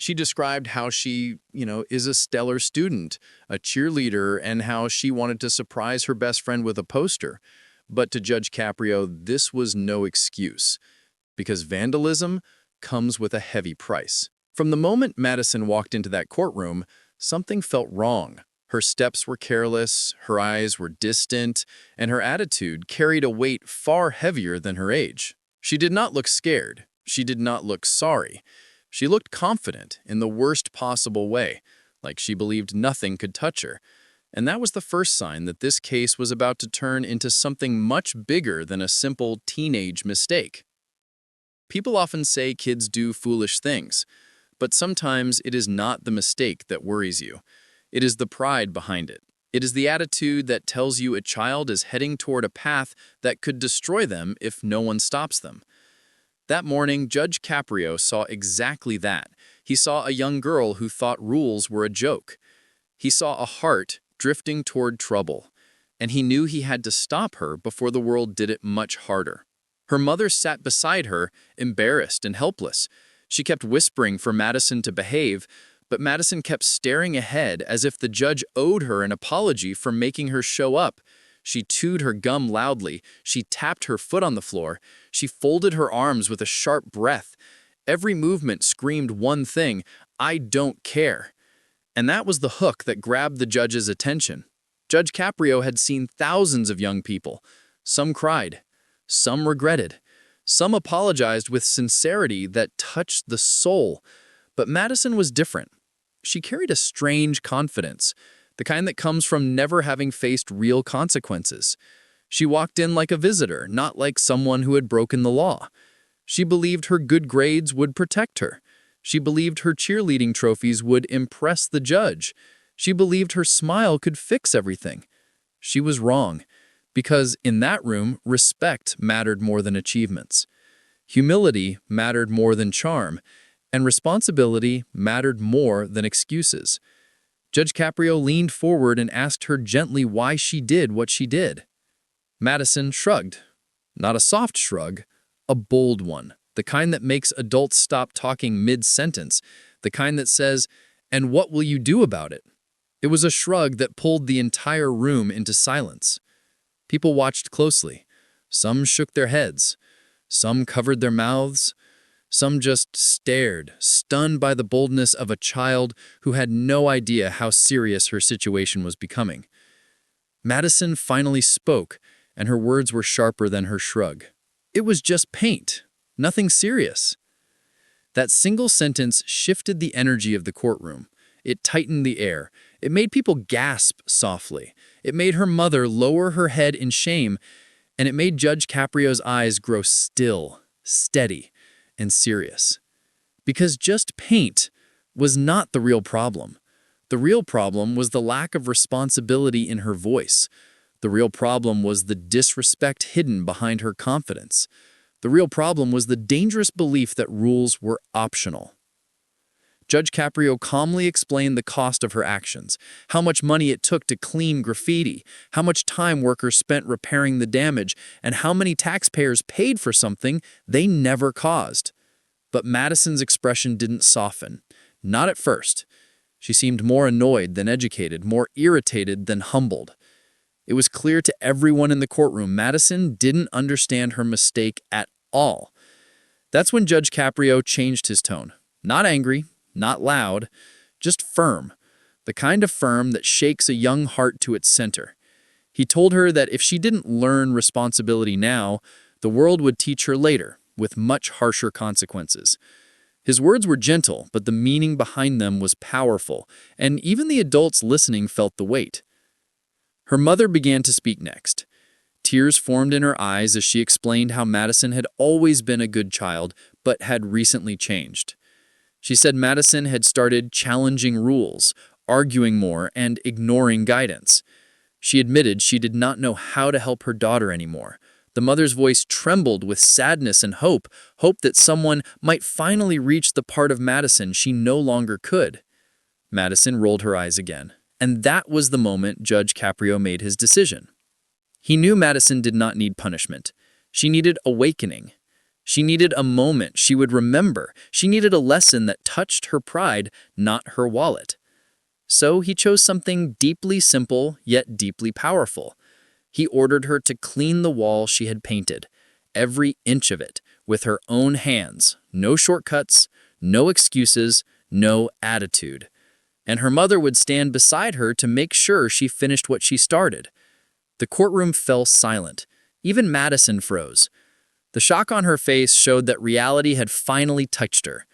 She described how she is a stellar student, a cheerleader, and how she wanted to surprise her best friend with a poster. But to Judge Caprio, this was no excuse, because vandalism comes with a heavy price. From the moment Madison walked into that courtroom, something felt wrong. Her steps were careless, her eyes were distant, and her attitude carried a weight far heavier than her age. She did not look scared. She did not look sorry. She looked confident in the worst possible way, like she believed nothing could touch her. And that was the first sign that this case was about to turn into something much bigger than a simple teenage mistake. People often say kids do foolish things, but sometimes it is not the mistake that worries you. It is the pride behind it. It is the attitude that tells you a child is heading toward a path that could destroy them if no one stops them. That morning, Judge Caprio saw exactly that. He saw a young girl who thought rules were a joke. He saw a heart drifting toward trouble, and he knew he had to stop her before the world did it much harder. Her mother sat beside her, embarrassed and helpless. She kept whispering for Madison to behave, but Madison kept staring ahead as if the judge owed her an apology for making her show up. She chewed her gum loudly. She tapped her foot on the floor. She folded her arms with a sharp breath. Every movement screamed one thing: "I don't care." And that was the hook that grabbed the judge's attention. Judge Caprio had seen thousands of young people. Some cried. Some regretted. Some apologized with sincerity that touched the soul. But Madison was different. She carried a strange confidence, the kind that comes from never having faced real consequences. She walked in like a visitor, not like someone who had broken the law. She believed her good grades would protect her. She believed her cheerleading trophies would impress the judge. She believed her smile could fix everything. She was wrong, because in that room, respect mattered more than achievements. Humility mattered more than charm, and responsibility mattered more than excuses. Judge Caprio leaned forward and asked her gently why she did what she did. Madison shrugged. Not a soft shrug, a bold one. The kind that makes adults stop talking mid-sentence. The kind that says, "And what will you do about it?" It was a shrug that pulled the entire room into silence. People watched closely. Some shook their heads. Some covered their mouths. Some just stared, stunned by the boldness of a child who had no idea how serious her situation was becoming. Madison finally spoke, and her words were sharper than her shrug. It was just paint, nothing serious. That single sentence shifted the energy of the courtroom. It tightened the air. It made people gasp softly. It made her mother lower her head in shame, and it made Judge Caprio's eyes grow still, steady, and serious. Because just paint was not the real problem. The real problem was the lack of responsibility in her voice. The real problem was the disrespect hidden behind her confidence. The real problem was the dangerous belief that rules were optional. Judge Caprio calmly explained the cost of her actions, how much money it took to clean graffiti, how much time workers spent repairing the damage, and how many taxpayers paid for something they never caused. But Madison's expression didn't soften. Not at first. She seemed more annoyed than educated, more irritated than humbled. It was clear to everyone in the courtroom Madison didn't understand her mistake at all. That's when Judge Caprio changed his tone. Not angry, not loud, just firm. The kind of firm that shakes a young heart to its center. He told her that if she didn't learn responsibility now, the world would teach her later, with much harsher consequences. His words were gentle, but the meaning behind them was powerful, and even the adults listening felt the weight. Her mother began to speak next. Tears formed in her eyes as she explained how Madison had always been a good child, but had recently changed. She said Madison had started challenging rules, arguing more, and ignoring guidance. She admitted she did not know how to help her daughter anymore. The mother's voice trembled with sadness and hope that someone might finally reach the part of Madison she no longer could. Madison rolled her eyes again, and that was the moment Judge Caprio made his decision. He knew Madison did not need punishment. She needed awakening. She needed a moment she would remember. She needed a lesson that touched her pride, not her wallet. So he chose something deeply simple, yet deeply powerful. He ordered her to clean the wall she had painted, every inch of it, with her own hands. No shortcuts, no excuses, no attitude. And her mother would stand beside her to make sure she finished what she started. The courtroom fell silent. Even Madison froze. The shock on her face showed that reality had finally touched her.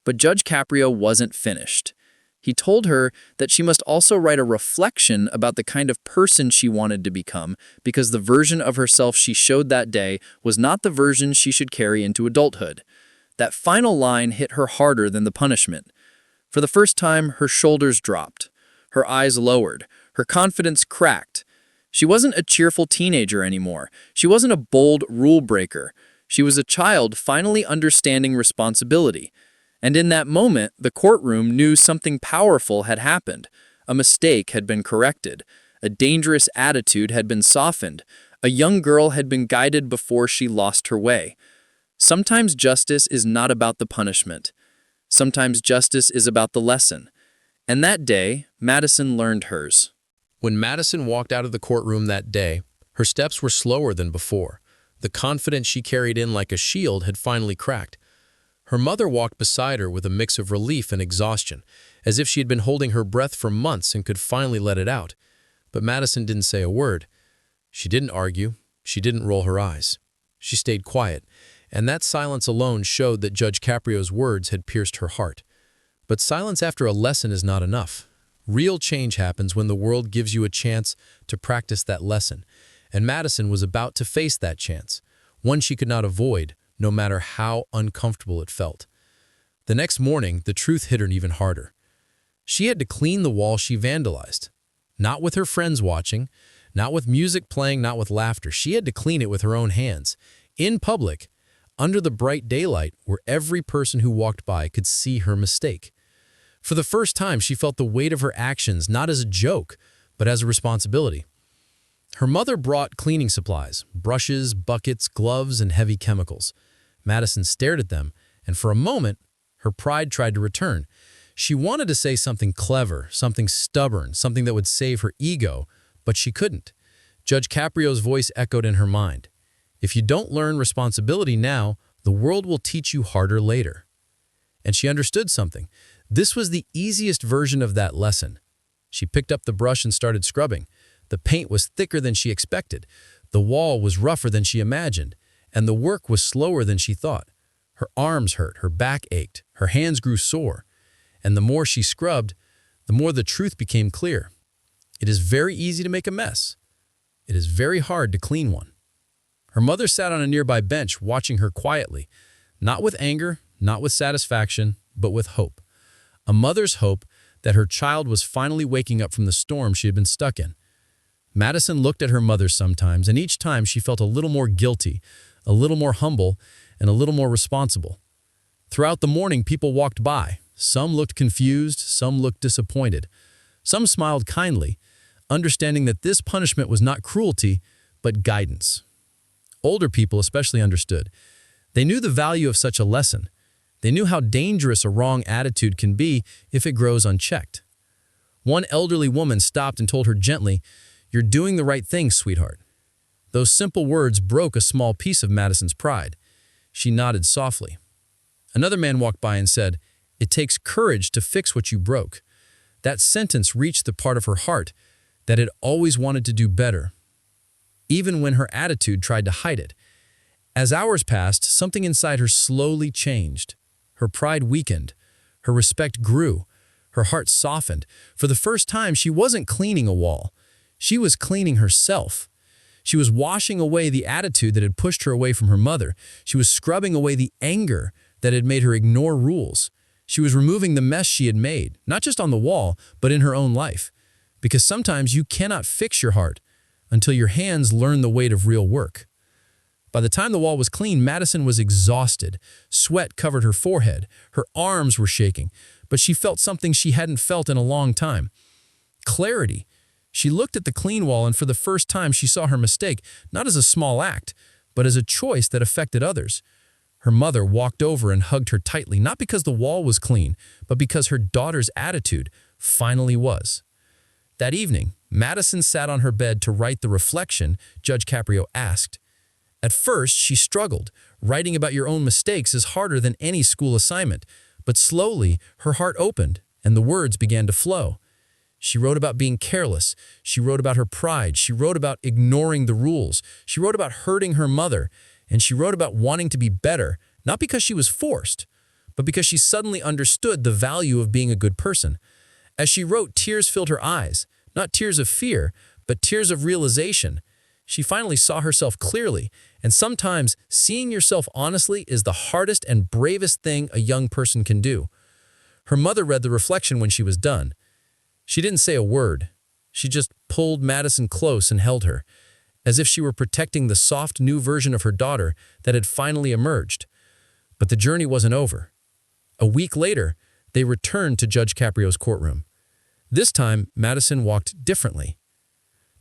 But Judge Caprio wasn't finished. He told her that she must also write a reflection about the kind of person she wanted to become, because the version of herself she showed that day was not the version she should carry into adulthood. That final line hit her harder than the punishment. For the first time, her shoulders dropped. Her eyes lowered. Her confidence cracked. She wasn't a cheerful teenager anymore. She wasn't a bold rule breaker. She was a child finally understanding responsibility. And in that moment, the courtroom knew something powerful had happened. A mistake had been corrected. A dangerous attitude had been softened. A young girl had been guided before she lost her way. Sometimes justice is not about the punishment. Sometimes justice is about the lesson. And that day, Madison learned hers. When Madison walked out of the courtroom that day, her steps were slower than before. The confidence she carried in like a shield had finally cracked. Her mother walked beside her with a mix of relief and exhaustion, as if she had been holding her breath for months and could finally let it out. But Madison didn't say a word. She didn't argue. She didn't roll her eyes. She stayed quiet, and that silence alone showed that Judge Caprio's words had pierced her heart. But silence after a lesson is not enough. Real change happens when the world gives you a chance to practice that lesson, and Madison was about to face that chance, one she could not avoid, no matter how uncomfortable it felt. The next morning, the truth hit her even harder. She had to clean the wall she vandalized. Not with her friends watching, not with music playing, not with laughter. She had to clean it with her own hands, in public, under the bright daylight where every person who walked by could see her mistake. For the first time, she felt the weight of her actions not as a joke, but as a responsibility. Her mother brought cleaning supplies, brushes, buckets, gloves, and heavy chemicals. Madison stared at them, and for a moment, her pride tried to return. She wanted to say something clever, something stubborn, something that would save her ego, but she couldn't. Judge Caprio's voice echoed in her mind. If you don't learn responsibility now, the world will teach you harder later. And she understood something. This was the easiest version of that lesson. She picked up the brush and started scrubbing. The paint was thicker than she expected. The wall was rougher than she imagined, and the work was slower than she thought. Her arms hurt, her back ached, her hands grew sore. And the more she scrubbed, the more the truth became clear. It is very easy to make a mess. It is very hard to clean one. Her mother sat on a nearby bench watching her quietly, not with anger, not with satisfaction, but with hope. A mother's hope that her child was finally waking up from the storm she had been stuck in. Madison looked at her mother sometimes, and each time she felt a little more guilty, a little more humble, and a little more responsible. Throughout the morning, people walked by. Some looked confused, some looked disappointed. Some smiled kindly, understanding that this punishment was not cruelty, but guidance. Older people especially understood. They knew the value of such a lesson. They knew how dangerous a wrong attitude can be if it grows unchecked. One elderly woman stopped and told her gently, "You're doing the right thing, sweetheart." Those simple words broke a small piece of Madison's pride. She nodded softly. Another man walked by and said, "It takes courage to fix what you broke." That sentence reached the part of her heart that had always wanted to do better, even when her attitude tried to hide it. As hours passed, something inside her slowly changed. Her pride weakened. Her respect grew. Her heart softened. For the first time, she wasn't cleaning a wall. She was cleaning herself. She was washing away the attitude that had pushed her away from her mother. She was scrubbing away the anger that had made her ignore rules. She was removing the mess she had made, not just on the wall, but in her own life. Because sometimes you cannot fix your heart until your hands learn the weight of real work. By the time the wall was clean, Madison was exhausted. Sweat covered her forehead. Her arms were shaking, but she felt something she hadn't felt in a long time. Clarity. She looked at the clean wall, and for the first time she saw her mistake, not as a small act, but as a choice that affected others. Her mother walked over and hugged her tightly, not because the wall was clean, but because her daughter's attitude finally was. That evening, Madison sat on her bed to write the reflection Judge Caprio asked. At first, she struggled. Writing about your own mistakes is harder than any school assignment. But slowly, her heart opened, and the words began to flow. She wrote about being careless. She wrote about her pride. She wrote about ignoring the rules. She wrote about hurting her mother. And she wrote about wanting to be better, not because she was forced, but because she suddenly understood the value of being a good person. As she wrote, tears filled her eyes, not tears of fear, but tears of realization. She finally saw herself clearly, and sometimes seeing yourself honestly is the hardest and bravest thing a young person can do. Her mother read the reflection when she was done. She didn't say a word. She just pulled Madison close and held her, as if she were protecting the soft new version of her daughter that had finally emerged. But the journey wasn't over. A week later, they returned to Judge Caprio's courtroom. This time, Madison walked differently.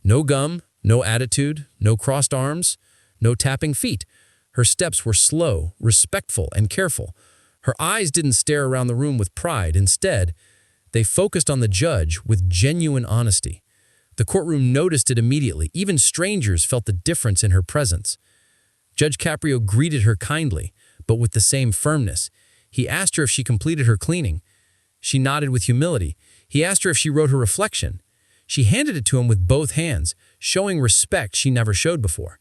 No gum, no attitude, no crossed arms, no tapping feet. Her steps were slow, respectful, and careful. Her eyes didn't stare around the room with pride. Instead, they focused on the judge with genuine honesty. The courtroom noticed it immediately. Even strangers felt the difference in her presence. Judge Caprio greeted her kindly, but with the same firmness. He asked her if she completed her cleaning. She nodded with humility. He asked her if she wrote her reflection. She handed it to him with both hands, showing respect she never showed before.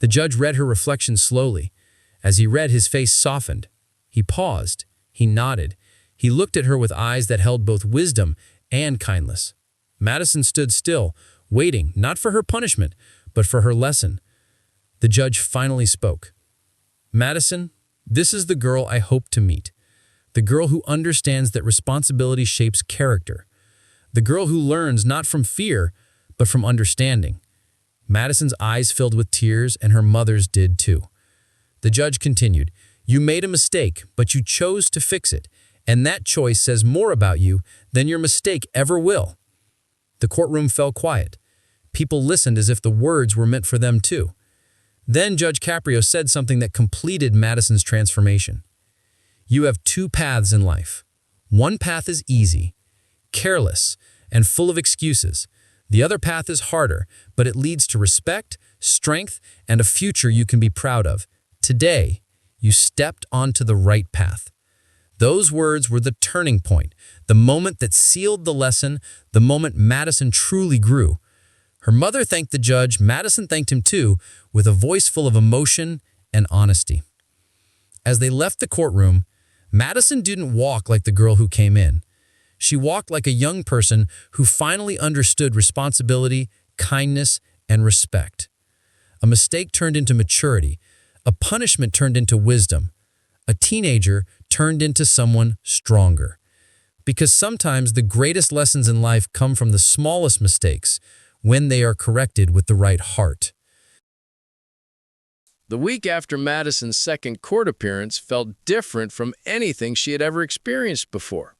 The judge read her reflection slowly. As he read, his face softened. He paused. He nodded. He looked at her with eyes that held both wisdom and kindness. Madison stood still, waiting, not for her punishment, but for her lesson. The judge finally spoke. Madison, this is the girl I hope to meet. The girl who understands that responsibility shapes character. The girl who learns not from fear, but from understanding. Madison's eyes filled with tears, and her mother's did too. The judge continued, you made a mistake, but you chose to fix it, and that choice says more about you than your mistake ever will. The courtroom fell quiet. People listened as if the words were meant for them too. Then Judge Caprio said something that completed Madison's transformation. You have two paths in life. One path is easy, careless, and full of excuses. The other path is harder, but it leads to respect, strength, and a future you can be proud of. Today, you stepped onto the right path. Those words were the turning point, the moment that sealed the lesson, the moment Madison truly grew. Her mother thanked the judge, Madison thanked him too, with a voice full of emotion and honesty. As they left the courtroom, Madison didn't walk like the girl who came in. She walked like a young person who finally understood responsibility, kindness, and respect. A mistake turned into maturity. A punishment turned into wisdom. A teenager turned into someone stronger. Because sometimes the greatest lessons in life come from the smallest mistakes when they are corrected with the right heart. The week after Madison's second court appearance felt different from anything she had ever experienced before.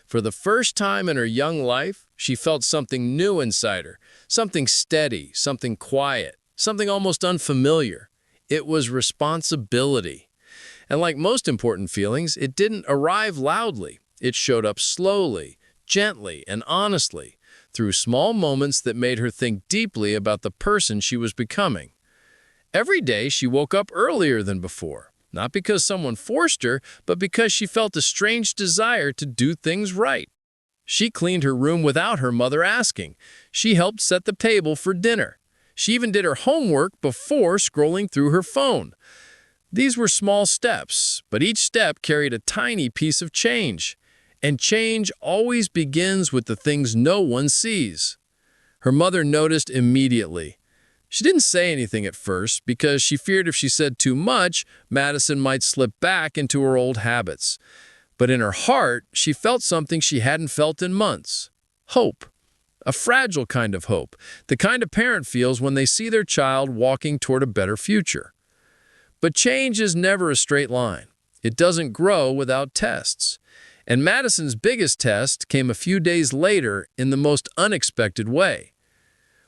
For the first time in her young life, she felt something new inside her, something steady, something quiet, something almost unfamiliar. It was responsibility. And like most important feelings, it didn't arrive loudly. It showed up slowly, gently, and honestly, through small moments that made her think deeply about the person she was becoming. Every day, she woke up earlier than before, not because someone forced her, but because she felt a strange desire to do things right. She cleaned her room without her mother asking. She helped set the table for dinner. She even did her homework before scrolling through her phone. These were small steps, but each step carried a tiny piece of change. And change always begins with the things no one sees. Her mother noticed immediately. She didn't say anything at first because she feared if she said too much, Madison might slip back into her old habits. But in her heart, she felt something she hadn't felt in months. Hope. A fragile kind of hope. The kind a parent feels when they see their child walking toward a better future. But change is never a straight line. It doesn't grow without tests. And Madison's biggest test came a few days later in the most unexpected way.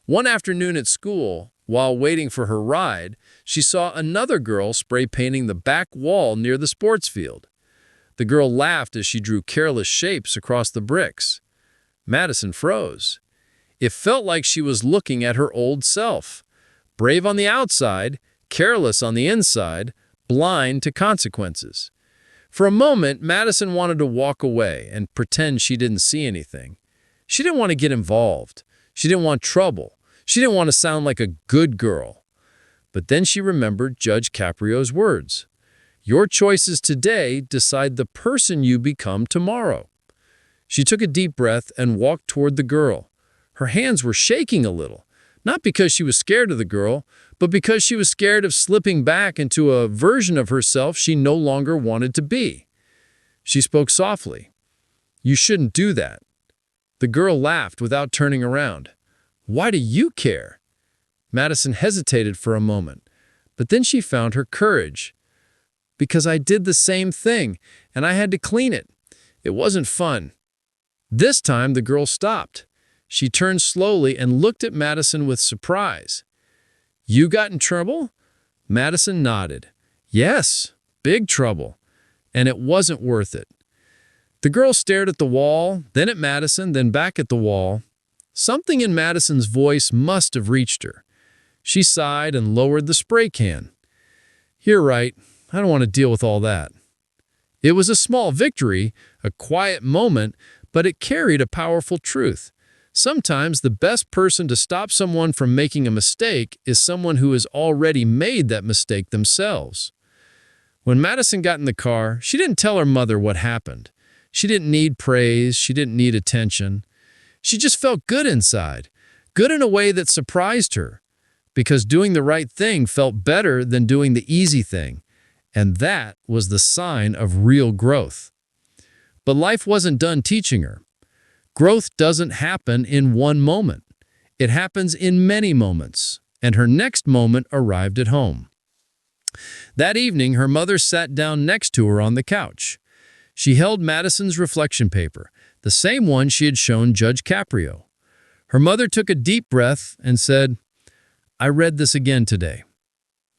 One afternoon at school, While waiting for her ride, she saw another girl spray painting the back wall near the sports field. The girl laughed as she drew careless shapes across the bricks. Madison froze. It felt like she was looking at her old self. Brave on the outside, careless on the inside, blind to consequences. For a moment, Madison wanted to walk away and pretend she didn't see anything. She didn't want to get involved. She didn't want trouble. She didn't want to sound like a good girl. But then she remembered Judge Caprio's words. Your choices today decide the person you become tomorrow. She took a deep breath and walked toward the girl. Her hands were shaking a little, not because she was scared of the girl, but because she was scared of slipping back into a version of herself she no longer wanted to be. She spoke softly. You shouldn't do that. The girl laughed without turning around. Why do you care? Madison hesitated for a moment, but then she found her courage. Because I did the same thing, and I had to clean it. It wasn't fun. This time the girl stopped. She turned slowly and looked at Madison with surprise. You got in trouble? Madison nodded. Yes, big trouble. And it wasn't worth it. The girl stared at the wall, then at Madison, then back at the wall. Something in Madison's voice must have reached her. She sighed and lowered the spray can. You're right. I don't want to deal with all that. It was a small victory, a quiet moment, but it carried a powerful truth. Sometimes the best person to stop someone from making a mistake is someone who has already made that mistake themselves. When Madison got in the car, she didn't tell her mother what happened. She didn't need praise. She didn't need attention. She just felt good inside, good in a way that surprised her, because doing the right thing felt better than doing the easy thing, and that was the sign of real growth. But life wasn't done teaching her. Growth doesn't happen in one moment. It happens in many moments, and her next moment arrived at home. That evening, her mother sat down next to her on the couch. She held Madison's reflection paper, the same one she had shown Judge Caprio. Her mother took a deep breath and said, I read this again today.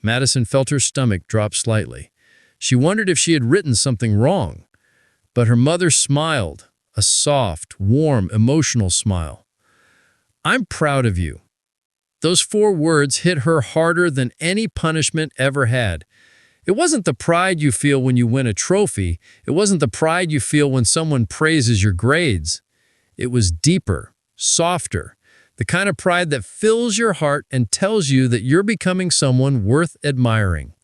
Madison felt her stomach drop slightly. She wondered if she had written something wrong. But her mother smiled, a soft, warm, emotional smile. I'm proud of you. Those 4 words hit her harder than any punishment ever had. It wasn't the pride you feel when you win a trophy. It wasn't the pride you feel when someone praises your grades. It was deeper, softer, the kind of pride that fills your heart and tells you that you're becoming someone worth admiring.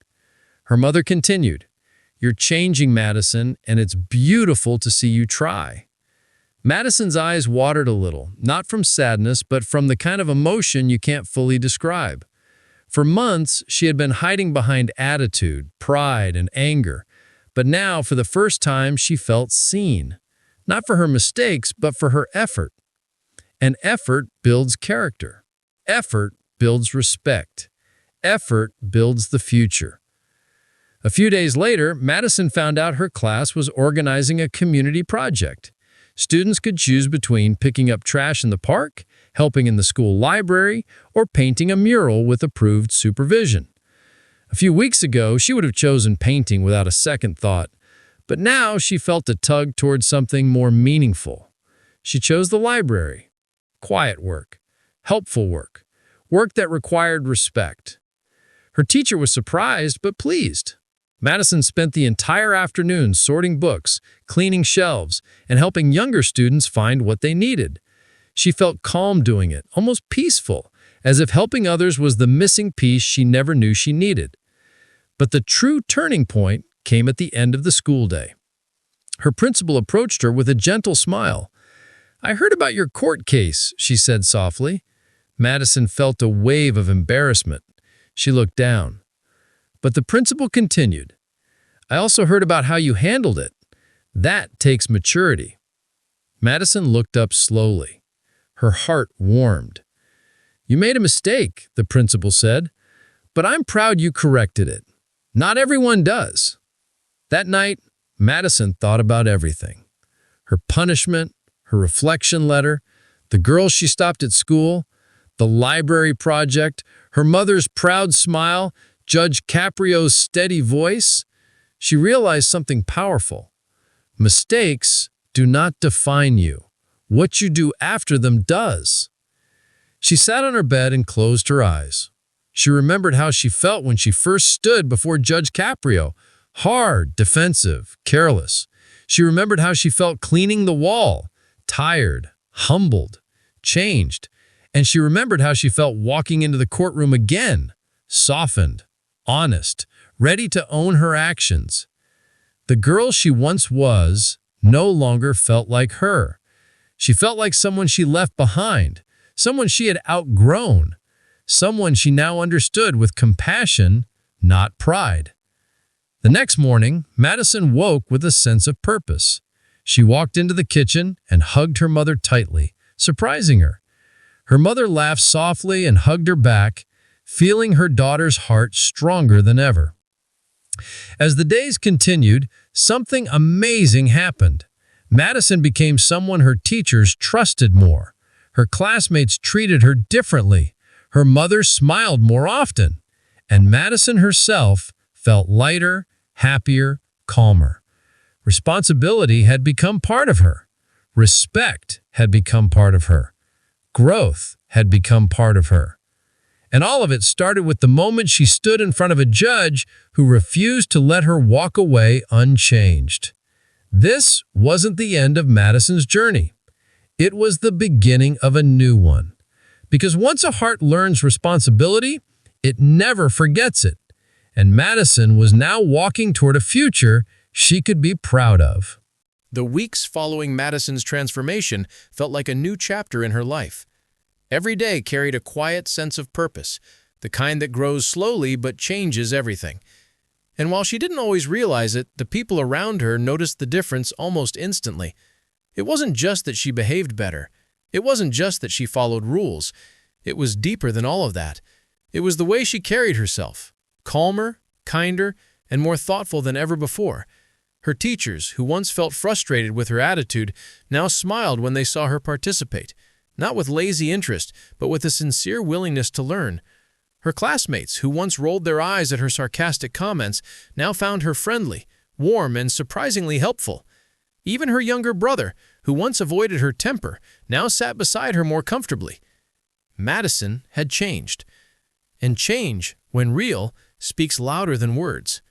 Her mother continued, You're changing, Madison, and it's beautiful to see you try. Madison's eyes watered a little, not from sadness, but from the kind of emotion you can't fully describe. For months, she had been hiding behind attitude, pride, and anger. But now, for the first time, she felt seen. Not for her mistakes, but for her effort. And effort builds character. Effort builds respect. Effort builds the future. A few days later, Madison found out her class was organizing a community project. Students could choose between picking up trash in the park, helping in the school library, or painting a mural with approved supervision. A few weeks ago, she would have chosen painting without a second thought, but now she felt a tug towards something more meaningful. She chose the library. Quiet work, helpful work, work that required respect. Her teacher was surprised but pleased. Madison spent the entire afternoon sorting books, cleaning shelves, and helping younger students find what they needed. She felt calm doing it, almost peaceful, as if helping others was the missing piece she never knew she needed. But the true turning point came at the end of the school day. Her principal approached her with a gentle smile. I heard about your court case, she said softly. Madison felt a wave of embarrassment. She looked down. But the principal continued. I also heard about how you handled it. That takes maturity. Madison looked up slowly. Her heart warmed. You made a mistake, the principal said, but I'm proud you corrected it. Not everyone does. That night, Madison thought about everything. Her punishment, her reflection letter, the girl she stopped at school, the library project, her mother's proud smile, Judge Caprio's steady voice, she realized something powerful. Mistakes do not define you. What you do after them does. She sat on her bed and closed her eyes. She remembered how she felt when she first stood before Judge Caprio. Hard, defensive, careless. She remembered how she felt cleaning the wall. Tired, humbled, changed. And she remembered how she felt walking into the courtroom again. Softened, honest, ready to own her actions. The girl she once was no longer felt like her. She felt like someone she left behind, someone she had outgrown, someone she now understood with compassion, not pride. The next morning, Madison woke with a sense of purpose. She walked into the kitchen and hugged her mother tightly, surprising her. Her mother laughed softly and hugged her back, feeling her daughter's heart stronger than ever. As the days continued, something amazing happened. Madison became someone her teachers trusted more. Her classmates treated her differently. Her mother smiled more often. And Madison herself felt lighter, happier, calmer. Responsibility had become part of her. Respect had become part of her. Growth had become part of her. And all of it started with the moment she stood in front of a judge who refused to let her walk away unchanged. This wasn't the end of Madison's journey. It was the beginning of a new one. Because once a heart learns responsibility, it never forgets it. And Madison was now walking toward a future she could be proud of. The weeks following Madison's transformation felt like a new chapter in her life. Every day carried a quiet sense of purpose, the kind that grows slowly but changes everything. And while she didn't always realize it, the people around her noticed the difference almost instantly. It wasn't just that she behaved better. It wasn't just that she followed rules. It was deeper than all of that. It was the way she carried herself, calmer, kinder, and more thoughtful than ever before. Her teachers, who once felt frustrated with her attitude, now smiled when they saw her participate, not with lazy interest, but with a sincere willingness to learn. Her classmates, who once rolled their eyes at her sarcastic comments, now found her friendly, warm, and surprisingly helpful. Even her younger brother, who once avoided her temper, now sat beside her more comfortably. Madison had changed. And change, when real, speaks louder than words.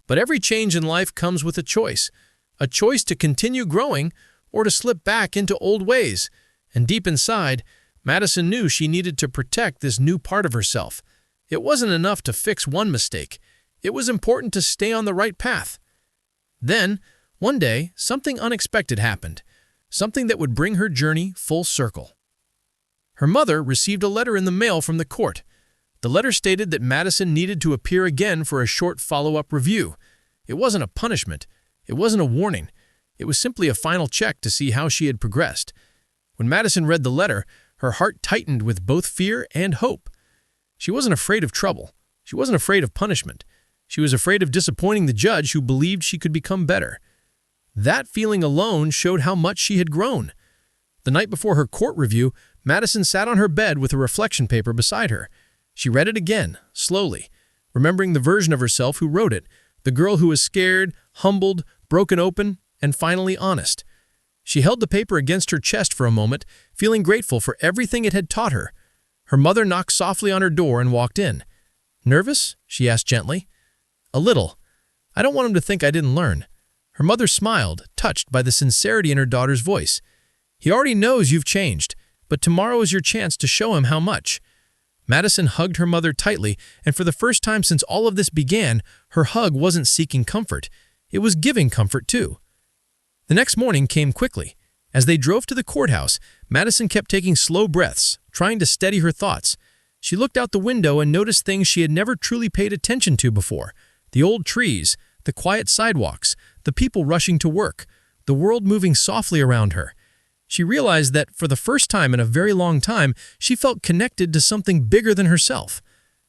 But every change in life comes with a choice to continue growing or to slip back into old ways. And deep inside, Madison knew she needed to protect this new part of herself. It wasn't enough to fix one mistake. It was important to stay on the right path. Then, one day, something unexpected happened, something that would bring her journey full circle. Her mother received a letter in the mail from the court. The letter stated that Madison needed to appear again for a short follow-up review. It wasn't a punishment. It wasn't a warning. It was simply a final check to see how she had progressed. When Madison read the letter, her heart tightened with both fear and hope. She wasn't afraid of trouble. She wasn't afraid of punishment. She was afraid of disappointing the judge who believed she could become better. That feeling alone showed how much she had grown. The night before her court review, Madison sat on her bed with a reflection paper beside her. She read it again, slowly, remembering the version of herself who wrote it, the girl who was scared, humbled, broken open, and finally honest. She held the paper against her chest for a moment, feeling grateful for everything it had taught her. Her mother knocked softly on her door and walked in. "Nervous?" she asked gently. "A little. I don't want him to think I didn't learn." Her mother smiled, touched by the sincerity in her daughter's voice. "He already knows you've changed, but tomorrow is your chance to show him how much." Madison hugged her mother tightly, and for the first time since all of this began, her hug wasn't seeking comfort. It was giving comfort, too. The next morning came quickly. As they drove to the courthouse, Madison kept taking slow breaths, trying to steady her thoughts. She looked out the window and noticed things she had never truly paid attention to before. The old trees, the quiet sidewalks, the people rushing to work, the world moving softly around her. She realized that, for the first time in a very long time, she felt connected to something bigger than herself.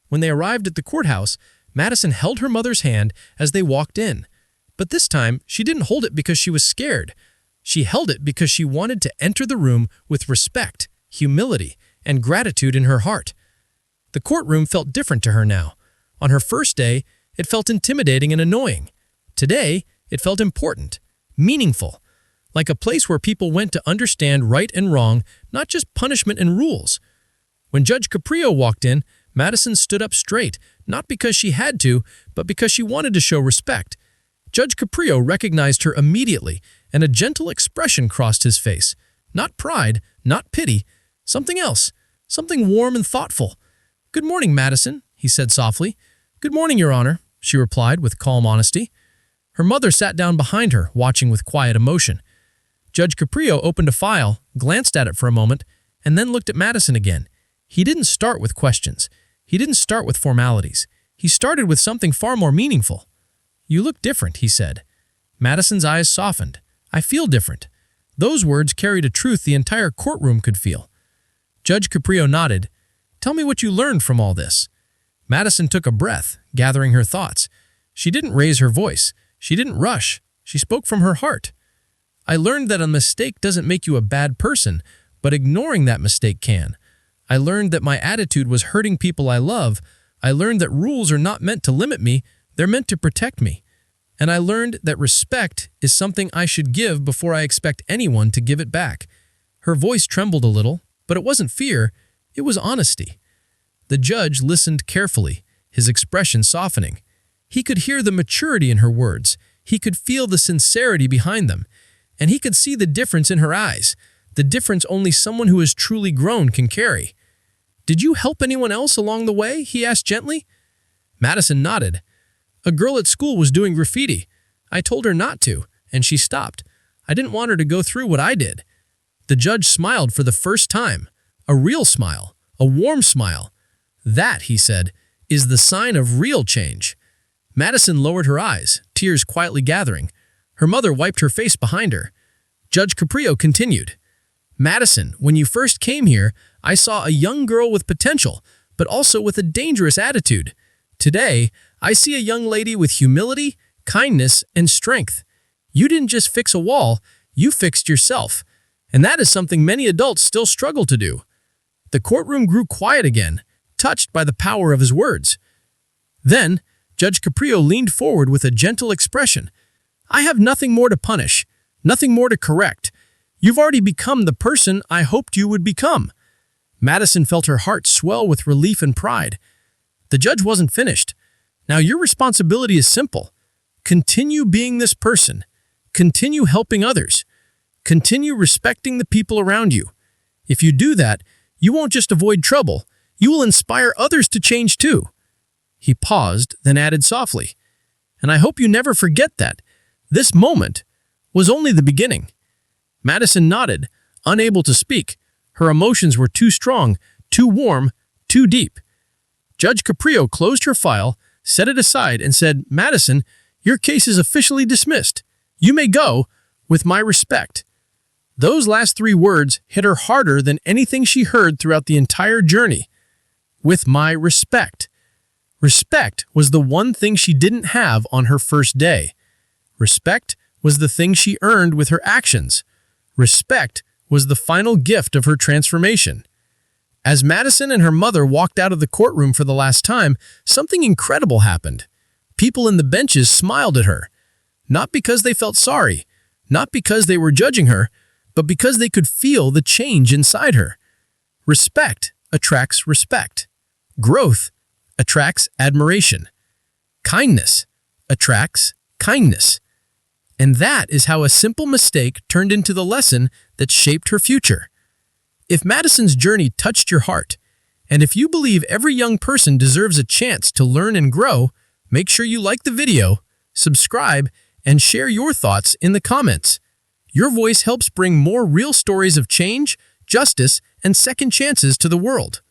When they arrived at the courthouse, Madison held her mother's hand as they walked in. But this time, she didn't hold it because she was scared. She held it because she wanted to enter the room with respect, humility, and gratitude in her heart. The courtroom felt different to her now. On her first day, it felt intimidating and annoying. Today, it felt important, meaningful, like a place where people went to understand right and wrong, not just punishment and rules. When Judge Caprio walked in, Madison stood up straight, not because she had to, but because she wanted to show respect. Judge Caprio recognized her immediately, and a gentle expression crossed his face. Not pride, not pity, something else, something warm and thoughtful. "Good morning, Madison," he said softly. "Good morning, Your Honor," she replied with calm honesty. Her mother sat down behind her, watching with quiet emotion. Judge Caprio opened a file, glanced at it for a moment, and then looked at Madison again. He didn't start with questions. He didn't start with formalities. He started with something far more meaningful. "You look different," he said. Madison's eyes softened. "I feel different." Those words carried a truth the entire courtroom could feel. Judge Caprio nodded. "Tell me what you learned from all this." Madison took a breath, gathering her thoughts. She didn't raise her voice. She didn't rush. She spoke from her heart. "I learned that a mistake doesn't make you a bad person, but ignoring that mistake can. I learned that my attitude was hurting people I love. I learned that rules are not meant to limit me, they're meant to protect me. And I learned that respect is something I should give before I expect anyone to give it back." Her voice trembled a little, but it wasn't fear, it was honesty. The judge listened carefully, his expression softening. He could hear the maturity in her words, he could feel the sincerity behind them, and he could see the difference in her eyes, the difference only someone who has truly grown can carry. "Did you help anyone else along the way?" he asked gently. Madison nodded. "A girl at school was doing graffiti. I told her not to, and she stopped. I didn't want her to go through what I did." The judge smiled for the first time, a real smile, a warm smile. "That," he said, "is the sign of real change." Madison lowered her eyes, tears quietly gathering. Her mother wiped her face behind her. Judge Caprio continued. "Madison, when you first came here, I saw a young girl with potential, but also with a dangerous attitude. Today, I see a young lady with humility, kindness, and strength. You didn't just fix a wall, you fixed yourself. And that is something many adults still struggle to do." The courtroom grew quiet again, touched by the power of his words. Then, Judge Caprio leaned forward with a gentle expression. "I have nothing more to punish, nothing more to correct. You've already become the person I hoped you would become." Madison felt her heart swell with relief and pride. The judge wasn't finished. "Now your responsibility is simple. Continue being this person. Continue helping others. Continue respecting the people around you. If you do that, you won't just avoid trouble, you will inspire others to change too." He paused, then added softly, "And I hope you never forget that this moment was only the beginning." Madison nodded, unable to speak. Her emotions were too strong, too warm, too deep. Judge Caprio closed her file, set it aside, and said, "Madison, your case is officially dismissed. You may go, with my respect." Those last three words hit her harder than anything she heard throughout the entire journey. With my respect. Respect was the one thing she didn't have on her first day. Respect was the thing she earned with her actions. Respect was the final gift of her transformation. As Madison and her mother walked out of the courtroom for the last time, something incredible happened. People in the benches smiled at her. Not because they felt sorry, not because they were judging her, but because they could feel the change inside her. Respect attracts respect. Growth attracts admiration. Kindness attracts kindness. And that is how a simple mistake turned into the lesson that shaped her future. If Madison's journey touched your heart, and if you believe every young person deserves a chance to learn and grow, make sure you like the video, subscribe, and share your thoughts in the comments. Your voice helps bring more real stories of change, justice, and second chances to the world.